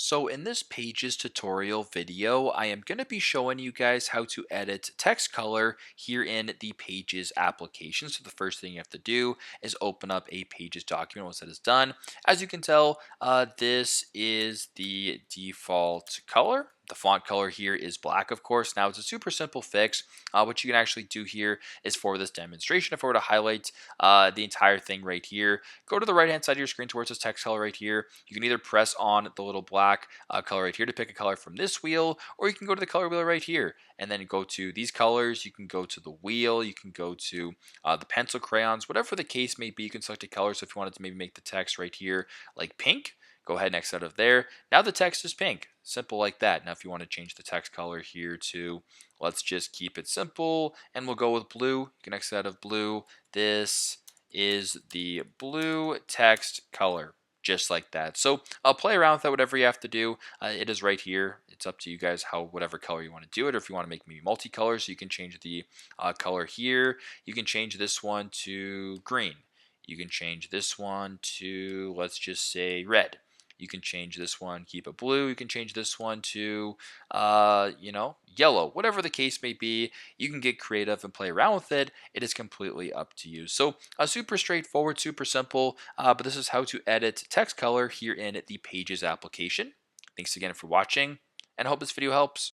So in this Pages tutorial video, I am going to be showing you guys how to edit text color here in the Pages application. So the first thing you have to do is open up a Pages document once that is done. As you can tell, this is the default color. The font color here is black, of course. Now it's a super simple fix. What you can actually do here is for this demonstration, if I were to highlight the entire thing right here, go to the right hand side of your screen towards this text color right here. You can either press on the little black color right here to pick a color from this wheel, or you can go to the color wheel right here and then go to these colors. You can go to the wheel, you can go to the pencil crayons, whatever the case may be. You can select a color. So if you wanted to maybe make the text right here like pink, go ahead and X out of there. Now the text is pink. Simple like that. Now if you want to change the text color here to, let's just keep it simple and we'll go with blue. You can X out of blue. This is the blue text color, just like that. So I'll play around with that, whatever you have to do. It is right here. It's up to you guys how whatever color you want to do it, or if you want to make maybe multicolor, so you can change the color here. You can change this one to green. You can change this one to, let's just say, red. You can change this one, keep it blue. You can change this one to, yellow. Whatever the case may be, you can get creative and play around with it. It is completely up to you. So super straightforward, super simple, but this is how to edit text color here in the Pages application. Thanks again for watching, and I hope this video helps.